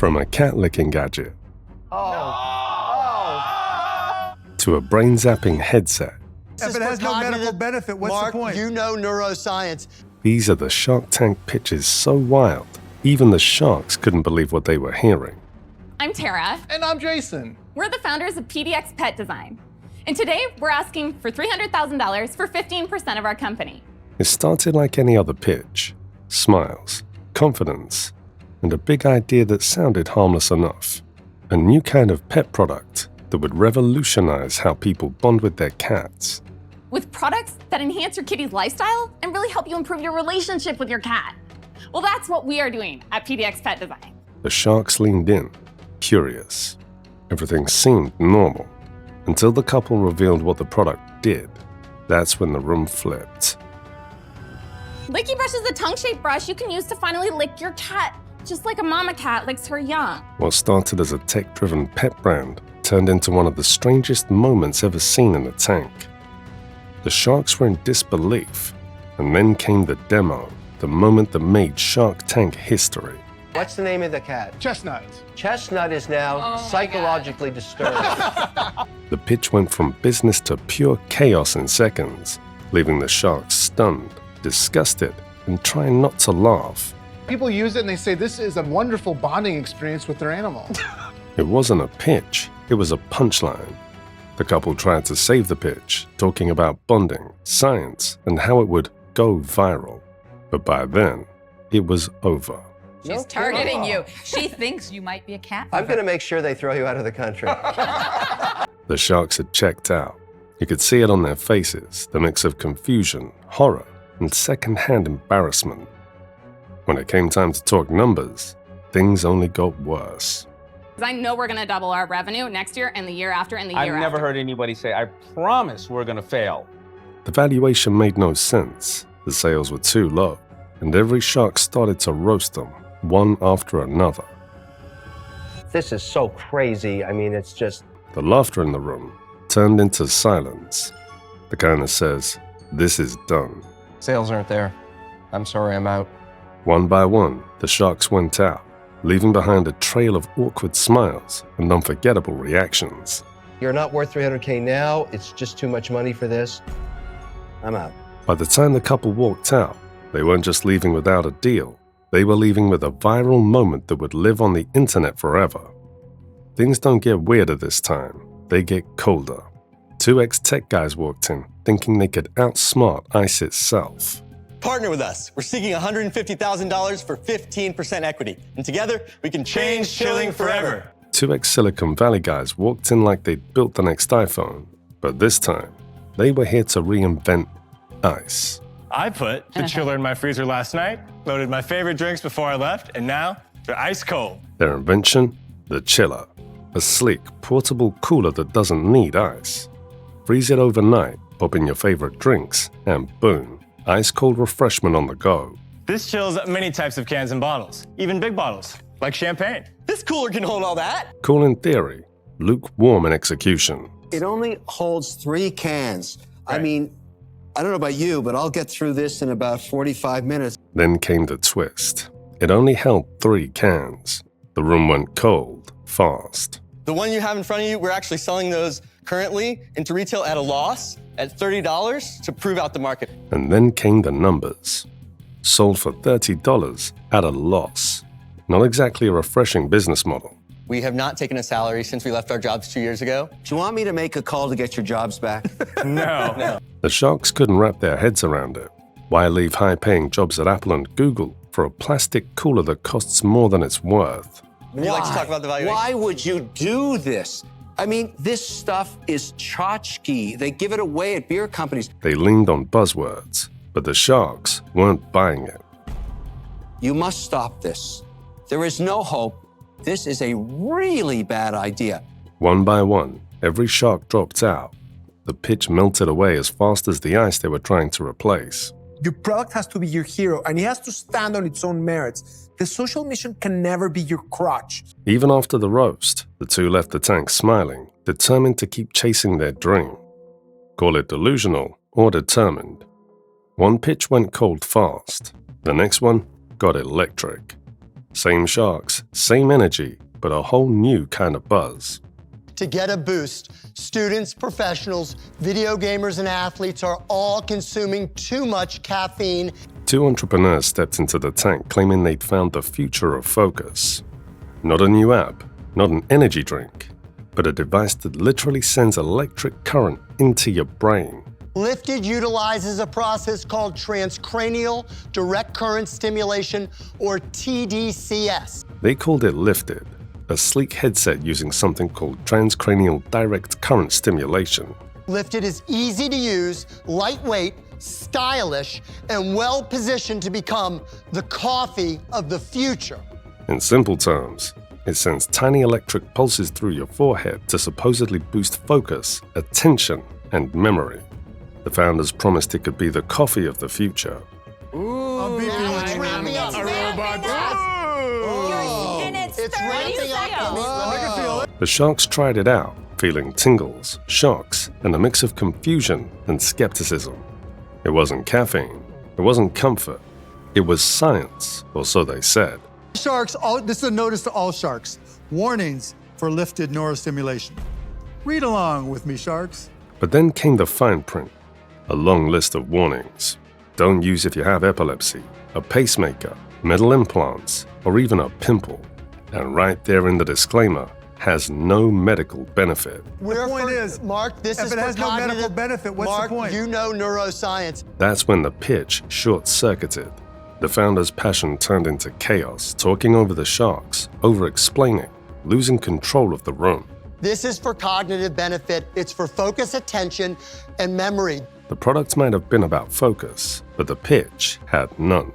From a cat-licking gadget to a brain-zapping headset, If it has no medical benefit, what's Mark, the point? you know neuroscience. these are the Shark Tank pitches so wild, even the sharks couldn't believe what they were hearing. I'm Tara. And I'm Jason. We're the founders of PDX Pet Design. And today we're asking for $300,000 for 15% of our company. It started like any other pitch: smiles, confidence, and a big idea that sounded harmless enough. A new kind of pet product that would revolutionize how people bond with their cats. With products that enhance your kitty's lifestyle and really help you improve your relationship with your cat. Well, that's what we are doing at PDX Pet Design. The sharks leaned in, curious. Everything seemed normal, until the couple revealed what the product did. That's when the room flipped. Licky Brush is a tongue-shaped brush you can use to finally lick your cat, just like a mama cat licks her young. What started as a tech-driven pet brand turned into one of the strangest moments ever seen in a tank. The sharks were in disbelief, and then came the demo, the moment that made Shark Tank history. What's the name of the cat? Chestnut. Chestnut is now psychologically disturbed. The pitch went from business to pure chaos in seconds, leaving the sharks stunned, disgusted, and trying not to laugh. People use it and they say this is a wonderful bonding experience with their animal. It wasn't a pitch, it was a punchline. The couple tried to save the pitch, talking about bonding, science, and how it would go viral. But by then, it was over. She's targeting you. She thinks you might be a cat. I'm going to make sure they throw you out of the country. The sharks had checked out. You could see it on their faces, the mix of confusion, horror, and secondhand embarrassment. When it came time to talk numbers, things only got worse. I know we're gonna double our revenue next year and the year after and the year after. I've never heard anybody say, I promise we're gonna fail. The valuation made no sense. The sales were too low, and every shark started to roast them, one after another. This is so crazy. I mean, it's just... The laughter in the room turned into silence. The kind that says, "This is done." Sales aren't there. I'm sorry, I'm out. One by one, the sharks went out, leaving behind a trail of awkward smiles and unforgettable reactions. You're not worth $300K now. It's just too much money for this. I'm out. By the time the couple walked out, they weren't just leaving without a deal. They were leaving with a viral moment that would live on the internet forever. Things don't get weirder this time. They get colder. Two ex-tech guys walked in, thinking they could outsmart ICE itself. Partner with us. We're seeking $150,000 for 15% equity. And together, we can change chilling forever. Two ex-Silicon Valley guys walked in like they'd built the next iPhone. But this time, they were here to reinvent ice. I put the chiller in my freezer last night, loaded my favorite drinks before I left, and now they're ice cold. Their invention? The chiller. A sleek, portable cooler that doesn't need ice. Freeze it overnight, pop in your favorite drinks, and boom. Ice-cold refreshment on the go. This chills many types of cans and bottles, even big bottles, like champagne. This cooler can hold all that. Cool in theory, lukewarm in execution. It only holds 3 cans. Right. I mean, I don't know about you, but I'll get through this in about 45 minutes. Then came the twist. It only held 3 cans. The room went cold, fast. The one you have in front of you, we're actually selling those currently into retail at a loss at $30 to prove out the market. And then came the numbers. Sold for $30 at a loss. Not exactly a refreshing business model. We have not taken a salary since we left our jobs 2 years ago. Do you want me to make a call to get your jobs back? No. The sharks couldn't wrap their heads around it. Why leave high-paying jobs at Apple and Google for a plastic cooler that costs more than it's worth? Would you like to talk about the valuation? Why would you do this? I mean, this stuff is tchotchke. They give it away at beer companies. They leaned on buzzwords, but the sharks weren't buying it. You must stop this. There is no hope. This is a really bad idea. One by one, every shark dropped out. The pitch melted away as fast as the ice they were trying to replace. Your product has to be your hero, and it has to stand on its own merits. The social mission can never be your crutch. Even after the roast, the two left the tank smiling, determined to keep chasing their dream. Call it delusional or determined. One pitch went cold fast. The next one got electric. Same sharks, same energy, but a whole new kind of buzz. To get a boost, students, professionals, video gamers, and athletes are all consuming too much caffeine. Two entrepreneurs stepped into the tank claiming they'd found the future of focus. Not a new app, not an energy drink, but a device that literally sends electric current into your brain. Lifted utilizes a process called transcranial direct current stimulation, or TDCS. They called it Lifted, a sleek headset using something called transcranial direct current stimulation. Lifted is easy to use, lightweight, stylish, and well-positioned to become the coffee of the future. In simple terms, it sends tiny electric pulses through your forehead to supposedly boost focus, attention, and memory. The founders promised it could be the coffee of the future. Now it's ramping up. It's ramping up. The sharks tried it out, feeling tingles, shocks, and a mix of confusion and skepticism. It wasn't caffeine, it wasn't comfort, it was science, or so they said. Sharks, this is a notice to all sharks. Warnings for lifted neurostimulation. Read along with me, sharks. But then came the fine print, a long list of warnings. Don't use if you have epilepsy, a pacemaker, metal implants, or even a pimple. And right there in the disclaimer, has no medical benefit. The point is, Mark, this if is it has for no cognitive. medical benefit, what's Mark, the point? you know neuroscience. That's when the pitch short-circuited. The founder's passion turned into chaos, talking over the sharks, over-explaining, losing control of the room. This is for cognitive benefit. It's for focus, attention, and memory. The product might have been about focus, but the pitch had none.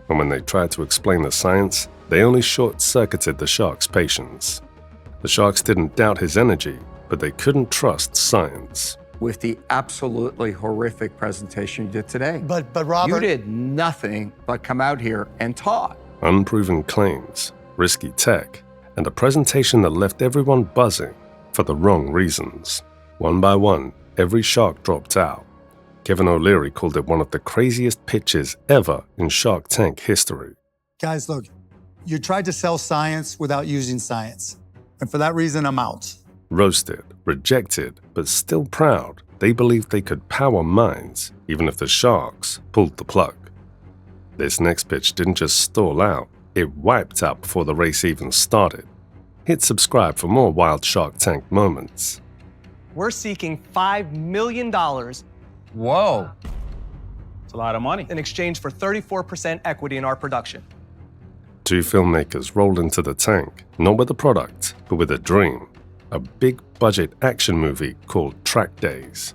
And when they tried to explain the science, they only short-circuited the shark's patience. The sharks didn't doubt his energy, but they couldn't trust science. With the absolutely horrific presentation you did today. But Robert, You did nothing but come out here and talk. Unproven claims, risky tech, and a presentation that left everyone buzzing for the wrong reasons. One by one, every shark dropped out. Kevin O'Leary called it one of the craziest pitches ever in Shark Tank history. Guys, look, you tried to sell science without using science. And for that reason, I'm out. Roasted, rejected, but still proud, they believed they could power minds, even if the sharks pulled the plug. This next pitch didn't just stall out, it wiped out before the race even started. Hit subscribe for more wild Shark Tank moments. We're seeking $5 million Whoa. It's a lot of money. in exchange for 34% equity in our production. Two filmmakers rolled into the tank, not with a product, but with a dream. A big-budget action movie called Track Days.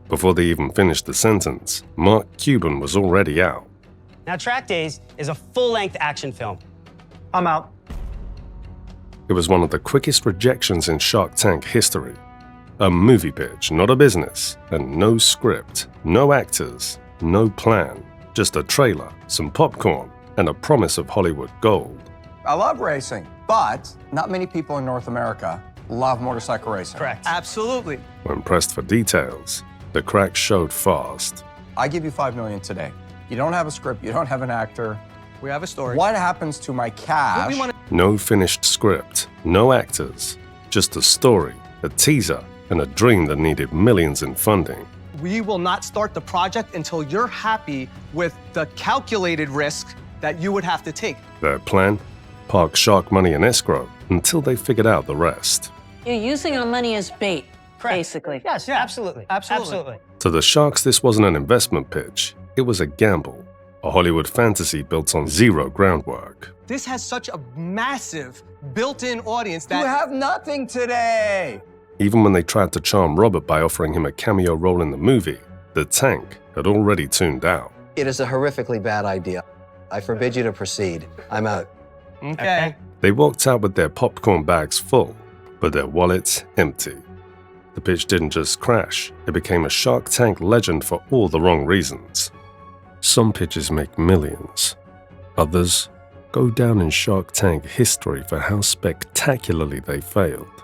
Before they even finished the sentence, Mark Cuban was already out. Now, Track Days is a full-length action film. I'm out. It was one of the quickest rejections in Shark Tank history. A movie pitch, not a business, and no script, no actors, no plan. Just a trailer, some popcorn, and a promise of Hollywood gold. I love racing, but not many people in North America love motorcycle racing. Correct. Absolutely. When pressed for details, the cracks showed fast. I give you $5 million today. You don't have a script, you don't have an actor. We have a story. What happens to my cash? No finished script, no actors, just a story, a teaser, and a dream that needed millions in funding. We will not start the project until you're happy with the calculated risk that you would have to take. Their plan? Park shark money in escrow until they figured out the rest. You're using our money as bait, basically. Yes, absolutely. Absolutely. To the sharks, this wasn't an investment pitch. It was a gamble, a Hollywood fantasy built on zero groundwork. This has such a massive built-in audience that You have nothing today. Even when they tried to charm Robert by offering him a cameo role in the movie, the tank had already tuned out. It is a horrifically bad idea. I forbid you to proceed. I'm out. Okay. They walked out with their popcorn bags full, but their wallets empty. The pitch didn't just crash, it became a Shark Tank legend for all the wrong reasons. Some pitches make millions. Others go down in Shark Tank history for how spectacularly they failed.